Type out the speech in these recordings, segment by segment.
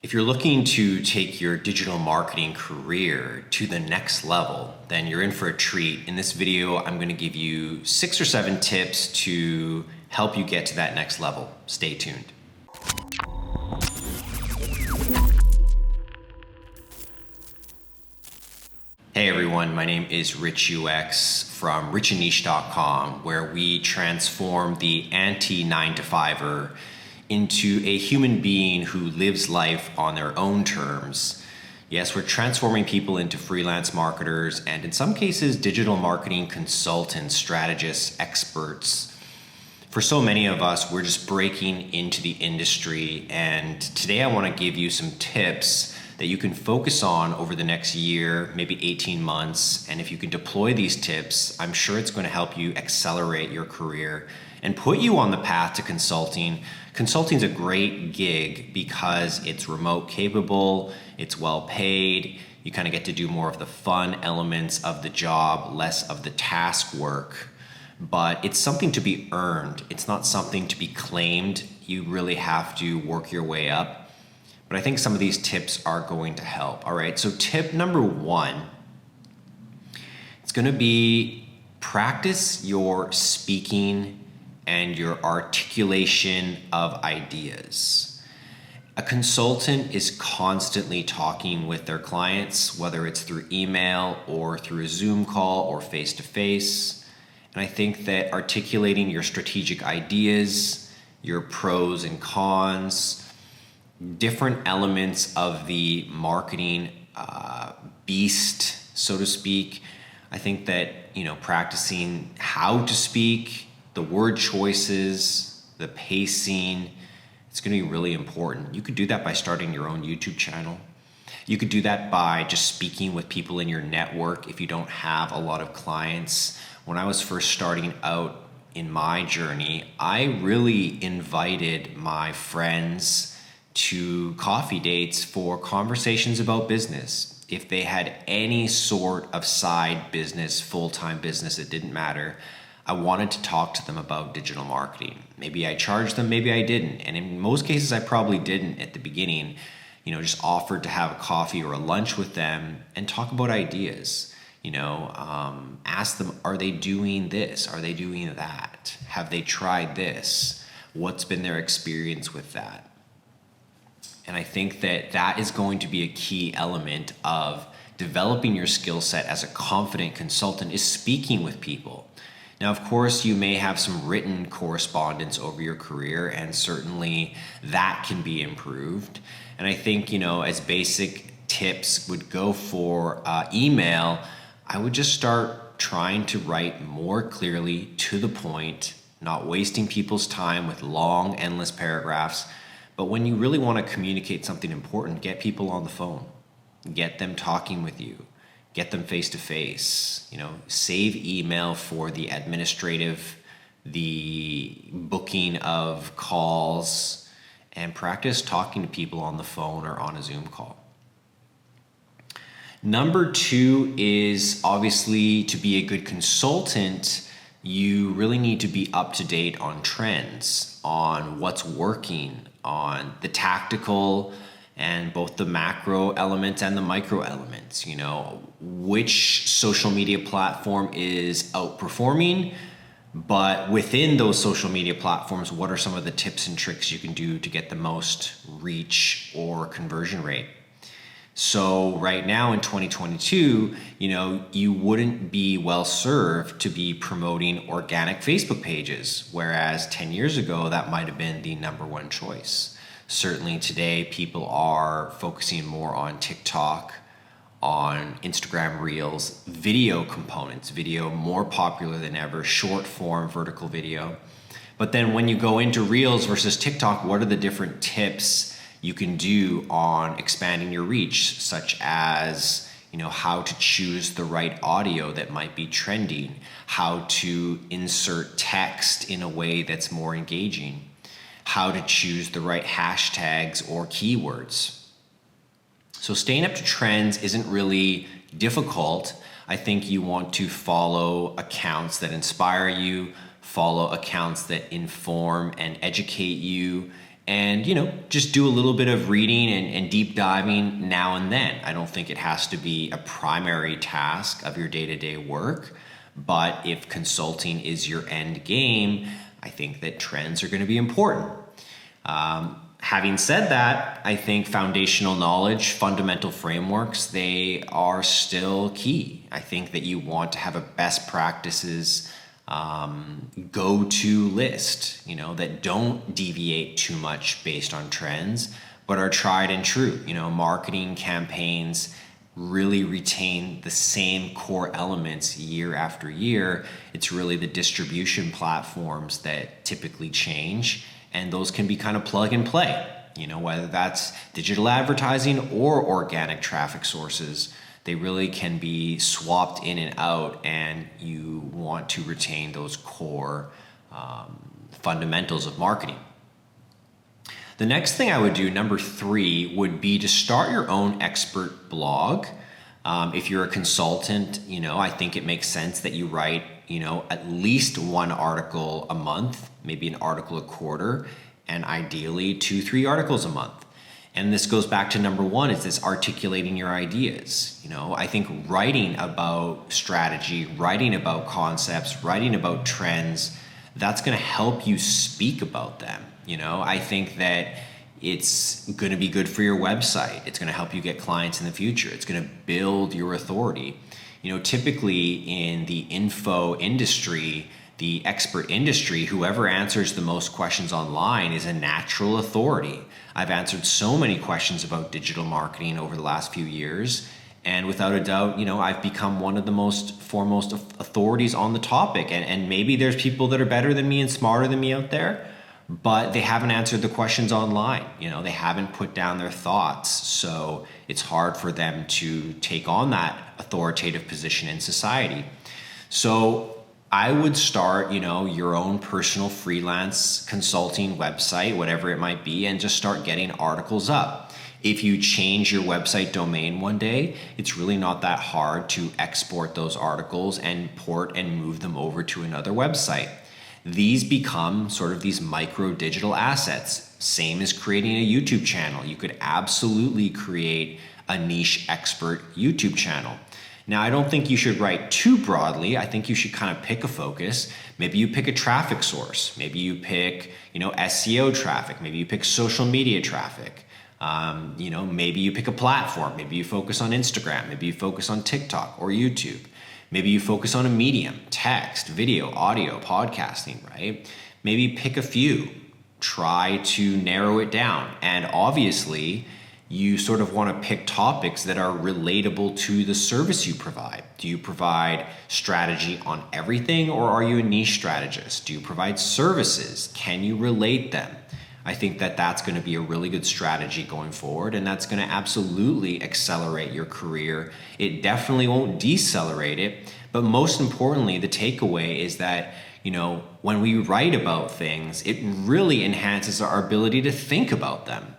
If you're looking to take your digital marketing career to the next level, then you're in for a treat. In this video, I'm going to give you 6 or 7 tips to help you get to that next level. Stay tuned. Hey everyone, my name is Rich UX from Rich+Niche.com, where we transform the anti-9-to-5er into a human being who lives life on their own terms. Yes, we're transforming people into freelance marketers and in some cases digital marketing consultants, strategists, experts. For so many of us, we're just breaking into the industry, and today I want to give you some tips that you can focus on over the next year, maybe 18 months. And if you can deploy these tips, I'm sure it's going to help you accelerate your career and put you on the path to consulting. Consulting is a great gig because it's remote capable, it's well paid, you kind of get to do more of the fun elements of the job, less of the task work. But it's something to be earned. It's not something to be claimed. You really have to work your way up. But I think some of these tips are going to help. All right, so tip number 1, it's going to be practice your speaking and your articulation of ideas. A consultant is constantly talking with their clients, whether it's through email or through a Zoom call or face-to-face. And I think that articulating your strategic ideas, your pros and cons, different elements of the marketing beast, so to speak. I think that, practicing how to speak, the word choices, the pacing, it's going to be really important. You could do that by starting your own YouTube channel. You could do that by just speaking with people in your network if you don't have a lot of clients. When I was first starting out in my journey, I really invited my friends to coffee dates for conversations about business. If they had any sort of side business, full-time business, it didn't matter. I wanted to talk to them about digital marketing. Maybe I charged them, maybe I didn't. And in most cases, I probably didn't at the beginning. Just offered to have a coffee or a lunch with them and talk about ideas. Ask them, are they doing this? Are they doing that? Have they tried this? What's been their experience with that? And I think that that is going to be a key element of developing your skill set as a confident consultant, is speaking with people. Now, of course, you may have some written correspondence over your career, and certainly that can be improved. And I think, as basic tips would go for email, I would just start trying to write more clearly, to the point, not wasting people's time with long, endless paragraphs. But when you really want to communicate something important, get people on the phone, get them talking with you. Get them face-to-face, save email for the administrative, the booking of calls, and practice talking to people on the phone or on a Zoom call. Number 2 is obviously, to be a good consultant, you really need to be up to date on trends, on what's working, on the tactical and both the macro elements and the micro elements. Which social media platform is outperforming, but within those social media platforms, what are some of the tips and tricks you can do to get the most reach or conversion rate? So right now in 2022, you wouldn't be well served to be promoting organic Facebook pages, whereas 10 years ago, that might have been the number 1 choice. Certainly today, people are focusing more on TikTok, on Instagram Reels, video components, video more popular than ever, short form vertical video. But then when you go into Reels versus TikTok, what are the different tips you can do on expanding your reach, such as how to choose the right audio that might be trending, how to insert text in a way that's more engaging, how to choose the right hashtags or keywords. So staying up to trends isn't really difficult. I think you want to follow accounts that inspire you, follow accounts that inform and educate you, and just do a little bit of reading and deep diving now and then. I don't think it has to be a primary task of your day-to-day work, but if consulting is your end game, I think that trends are going to be important. Having said that, I think foundational knowledge, fundamental frameworks, they are still key. I think that you want to have a best practices go-to list, that don't deviate too much based on trends, but are tried and true. Marketing campaigns really retain the same core elements year after year. It's really the distribution platforms that typically change, and those can be kind of plug and play, whether that's digital advertising or organic traffic sources. They really can be swapped in and out, and you want to retain those core fundamentals of marketing. The next thing I would do, number 3, would be to start your own expert blog. If you're a consultant, I think it makes sense that you write, at least one article a month, maybe an article a quarter, and ideally 2-3 articles a month. And this goes back to number 1, is this articulating your ideas. I think writing about strategy, writing about concepts, writing about trends, that's going to help you speak about them. I think that it's going to be good for your website. It's going to help you get clients in the future. It's going to build your authority. Typically in the info industry, the expert industry, whoever answers the most questions online is a natural authority. I've answered so many questions about digital marketing over the last few years, and without a doubt, I've become one of the most foremost authorities on the topic. And maybe there's people that are better than me and smarter than me out there, but they haven't answered the questions online. They haven't put down their thoughts. So it's hard for them to take on that authoritative position in society. So I would start, your own personal freelance consulting website, whatever it might be, and just start getting articles up. If you change your website domain one day, it's really not that hard to export those articles and port and move them over to another website. These become sort of these micro digital assets. Same as creating a YouTube channel. You could absolutely create a niche expert YouTube channel. Now, I don't think you should write too broadly. I think you should kind of pick a focus. Maybe you pick a traffic source. Maybe you pick, SEO traffic. Maybe you pick social media traffic. Maybe you pick a platform. Maybe you focus on Instagram. Maybe you focus on TikTok or YouTube. Maybe you focus on a medium, text, video, audio, podcasting, right? Maybe pick a few. Try to narrow it down. And obviously, you sort of want to pick topics that are relatable to the service you provide. Do you provide strategy on everything, or are you a niche strategist? Do you provide services? Can you relate them? I think that that's going to be a really good strategy going forward, and that's going to absolutely accelerate your career. It definitely won't decelerate it, but most importantly, the takeaway is that, when we write about things, it really enhances our ability to think about them.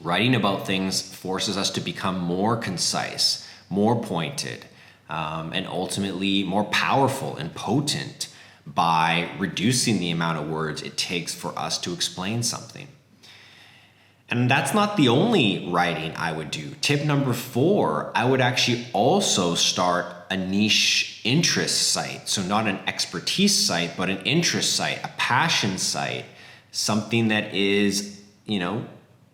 Writing about things forces us to become more concise, more pointed, and ultimately more powerful and potent by reducing the amount of words it takes for us to explain something. And that's not the only writing I would do. Tip number 4, I would actually also start a niche interest site. So not an expertise site, but an interest site, a passion site, something that is,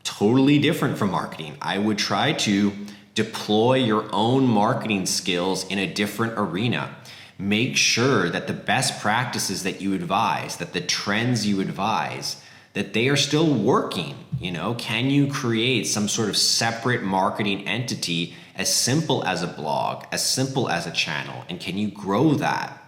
totally different from marketing. I would try to deploy your own marketing skills in a different arena. Make sure that the best practices that you advise, that the trends you advise, that they are still working. Can you create some sort of separate marketing entity as simple as a blog, as simple as a channel, and can you grow that?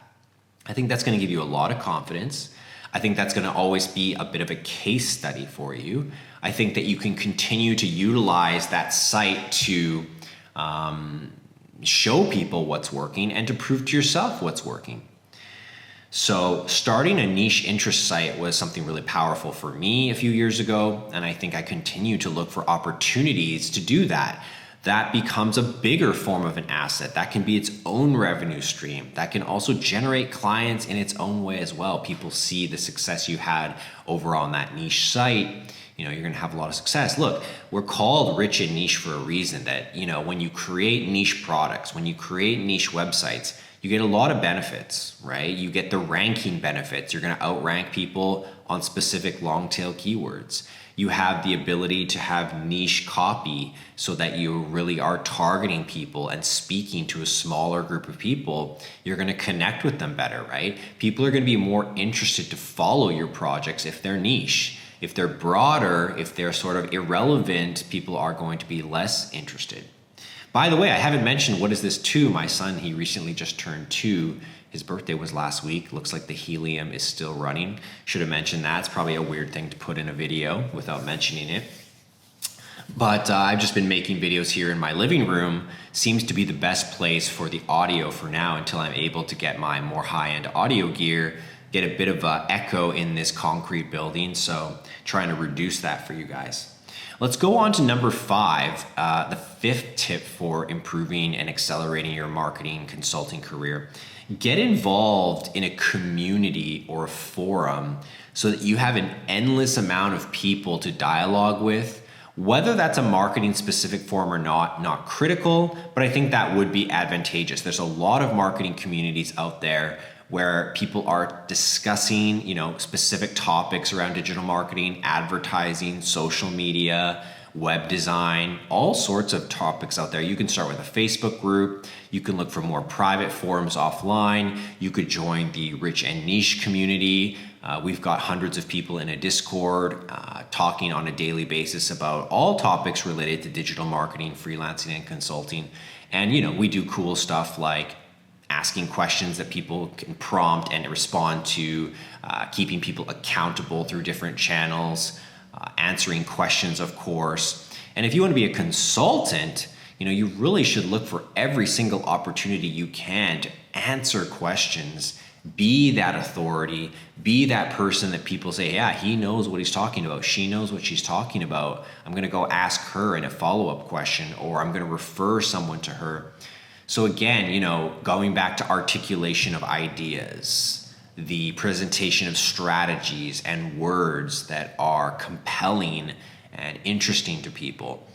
I think that's going to give you a lot of confidence. I think that's going to always be a bit of a case study for you. I think that you can continue to utilize that site to show people what's working and to prove to yourself what's working. So starting a niche interest site was something really powerful for me a few years ago, and I think I continue to look for opportunities to do that. That becomes a bigger form of an asset. That can be its own revenue stream. That can also generate clients in its own way as well. People see the success you had over on that niche site, you're going to have a lot of success. Look, we're called Rich and Niche for a reason. That, when you create niche products, when you create niche websites, you get a lot of benefits, right? You get the ranking benefits. You're going to outrank people on specific long tail keywords. You have the ability to have niche copy so that you really are targeting people and speaking to a smaller group of people. You're going to connect with them better, right? People are going to be more interested to follow your projects if they're niche. If they're broader, if they're sort of irrelevant, people are going to be less interested. By the way, I haven't mentioned what is this to my son. He recently just turned 2. His birthday was last week. Looks like the helium is still running. Should have mentioned that. It's probably a weird thing to put in a video without mentioning it. But I've just been making videos here in my living room. Seems to be the best place for the audio for now until I'm able to get my more high-end audio gear, get a bit of echo in this concrete building. So trying to reduce that for you guys. Let's go on to number 5, the 5th tip for improving and accelerating your marketing consulting career. Get involved in a community or a forum so that you have an endless amount of people to dialogue with. Whether that's a marketing specific forum or not critical, but I think that would be advantageous. There's a lot of marketing communities out there where people are discussing, specific topics around digital marketing, advertising, social media, web design, all sorts of topics out there. You can start with a Facebook group. You can look for more private forums offline. You could join the Rich and Niche community. We've got hundreds of people in a Discord talking on a daily basis about all topics related to digital marketing, freelancing, and consulting. And, we do cool stuff like asking questions that people can prompt and respond to, keeping people accountable through different channels, answering questions, of course. And if you want to be a consultant, you really should look for every single opportunity you can to answer questions, be that authority, be that person that people say, yeah, he knows what he's talking about, she knows what she's talking about. I'm going to go ask her in a follow-up question, or I'm going to refer someone to her. So again, going back to articulation of ideas, the presentation of strategies and words that are compelling and interesting to people.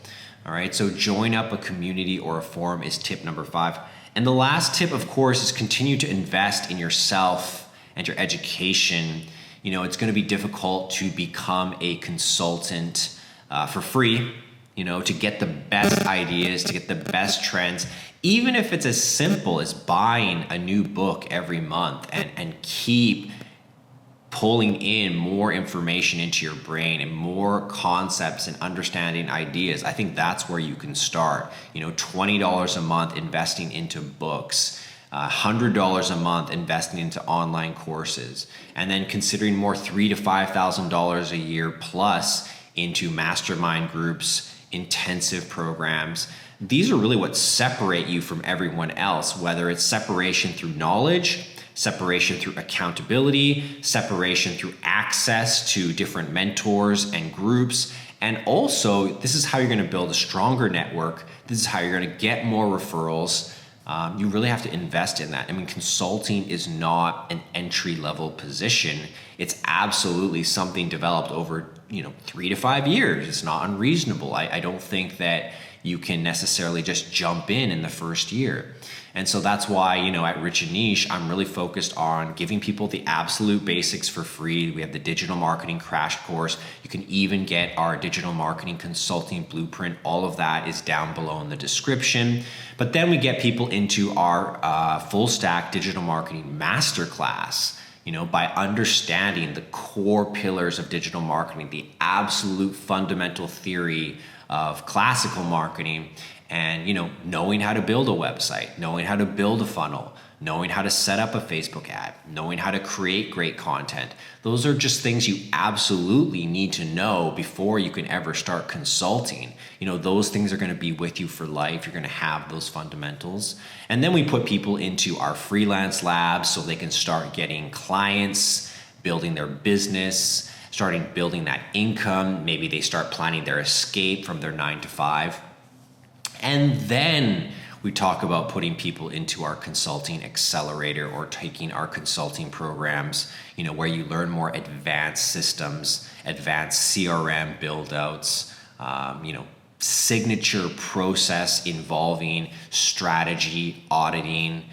All right, so join up a community or a forum is tip number 5. And the last tip, of course, is continue to invest in yourself and your education. It's going to be difficult to become a consultant for free, to get the best ideas, to get the best trends. Even if it's as simple as buying a new book every month and keep pulling in more information into your brain and more concepts and understanding ideas, I think that's where you can start. $20 a month investing into books, $100 a month investing into online courses, and then considering more $3,000 to $5,000 a year plus into mastermind groups, intensive programs. These are really what separate you from everyone else, whether it's separation through knowledge, separation through accountability, separation through access to different mentors and groups. And also, this is how you're going to build a stronger network. This is how you're going to get more referrals. You really have to invest in that. Consulting is not an entry-level position. It's absolutely something developed over 3 to 5 years. It's not unreasonable. I don't think that you can necessarily just jump in the first year. And so that's why, at Rich and Niche, I'm really focused on giving people the absolute basics for free. We have the digital marketing crash course. You can even get our digital marketing consulting blueprint. All of that is down below in the description. But then we get people into our full stack digital marketing masterclass, by understanding the core pillars of digital marketing, the absolute fundamental theory of classical marketing, and knowing how to build a website, knowing how to build a funnel, knowing how to set up a Facebook ad, knowing how to create great content. Those are just things you absolutely need to know before you can ever start consulting. Those things are going to be with you for life. You're going to have those fundamentals. And then we put people into our freelance labs so they can start getting clients, building their business, starting building that income. Maybe they start planning their escape from their 9 to 5. And then We talk about putting people into our consulting accelerator or taking our consulting programs, where you learn more advanced systems, advanced CRM build outs, signature process involving strategy, auditing,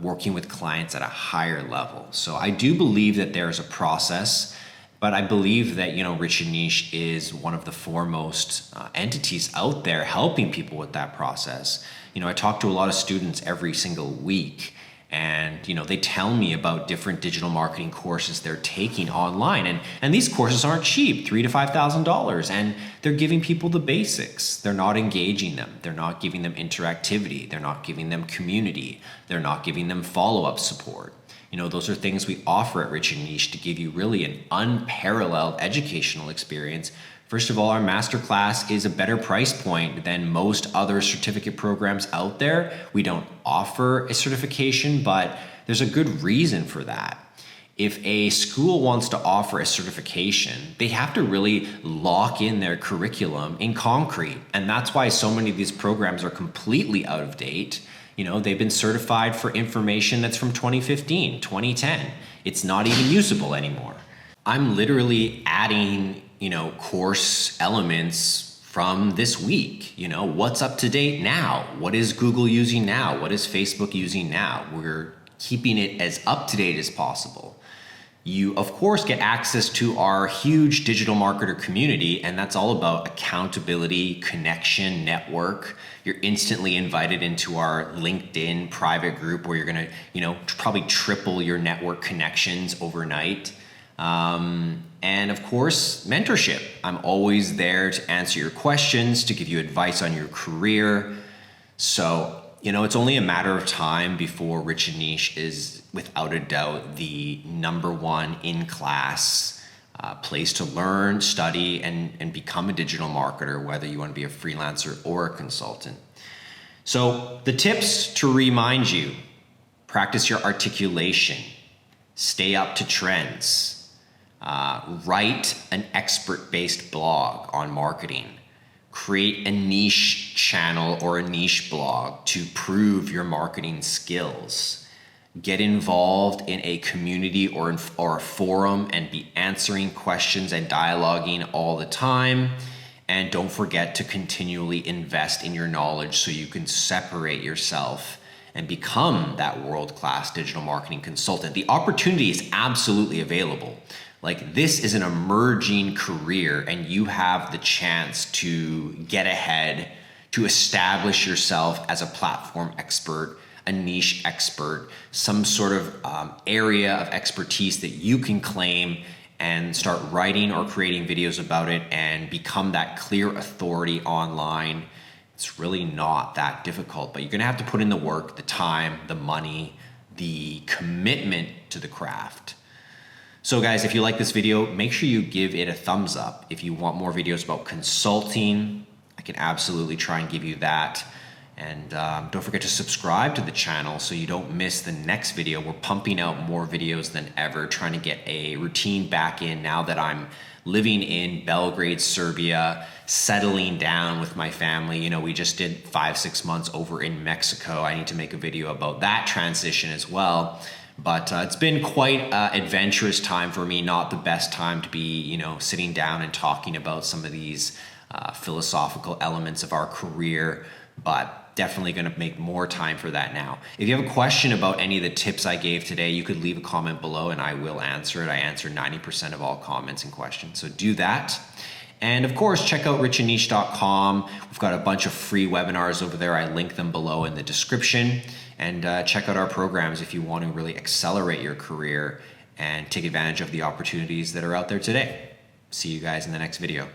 working with clients at a higher level. So I do believe that there's a process, but I believe that, Rich+Niche is one of the foremost entities out there helping people with that process. I talk to a lot of students every single week, and they tell me about different digital marketing courses they're taking online, and these courses aren't cheap, $3,000 to $5,000, and they're giving people the basics. They're not engaging them. They're not giving them interactivity. They're not giving them community. They're not giving them follow-up support. Those are things we offer at Rich+Niche to give you really an unparalleled educational experience. First of all, our Masterclass is a better price point than most other certificate programs out there. We don't offer a certification, but there's a good reason for that. If a school wants to offer a certification, they have to really lock in their curriculum in concrete. And that's why so many of these programs are completely out of date. They've been certified for information that's from 2015, 2010. It's not even usable anymore. I'm literally adding, course elements from this week. What's up to date now? What is Google using now? What is Facebook using now? We're keeping it as up to date as possible. You, of course, get access to our huge digital marketer community, and that's all about accountability, connection, network. You're instantly invited into our LinkedIn private group where you're going to, probably triple your network connections overnight. And of course, mentorship. I'm always there to answer your questions, to give you advice on your career. So, it's only a matter of time before Rich+Niche is, without a doubt, the #1 in-class place to learn, study, and become a digital marketer, whether you want to be a freelancer or a consultant. So the tips to remind you: practice your articulation, stay up to trends, write an expert-based blog on marketing, create a niche channel or a niche blog to prove your marketing skills, get involved in a community or a forum and be answering questions and dialoguing all the time. And don't forget to continually invest in your knowledge so you can separate yourself and become that world-class digital marketing consultant. The opportunity is absolutely available. This is an emerging career, and you have the chance to get ahead, to establish yourself as a platform expert, a niche expert, some sort of area of expertise that you can claim and start writing or creating videos about it and become that clear authority online. It's really not that difficult, but you're gonna have to put in the work, the time, the money, the commitment to the craft. So guys, if you like this video, make sure you give it a thumbs up. If you want more videos about consulting, I can absolutely try and give you that. And don't forget to subscribe to the channel so you don't miss the next video. We're pumping out more videos than ever, trying to get a routine back in now that I'm living in Belgrade, Serbia, settling down with my family. We just did 5-6 months over in Mexico. I need to make a video about that transition as well. But it's been quite an adventurous time for me, not the best time to be, sitting down and talking about some of these philosophical elements of our career, but definitely going to make more time for that now. If you have a question about any of the tips I gave today, you could leave a comment below and I will answer it. I answer 90% of all comments and questions, so do that. And of course, check out Rich+Niche.com. We've got a bunch of free webinars over there. I link them below in the description. And check out our programs if you want to really accelerate your career and take advantage of the opportunities that are out there today. See you guys in the next video.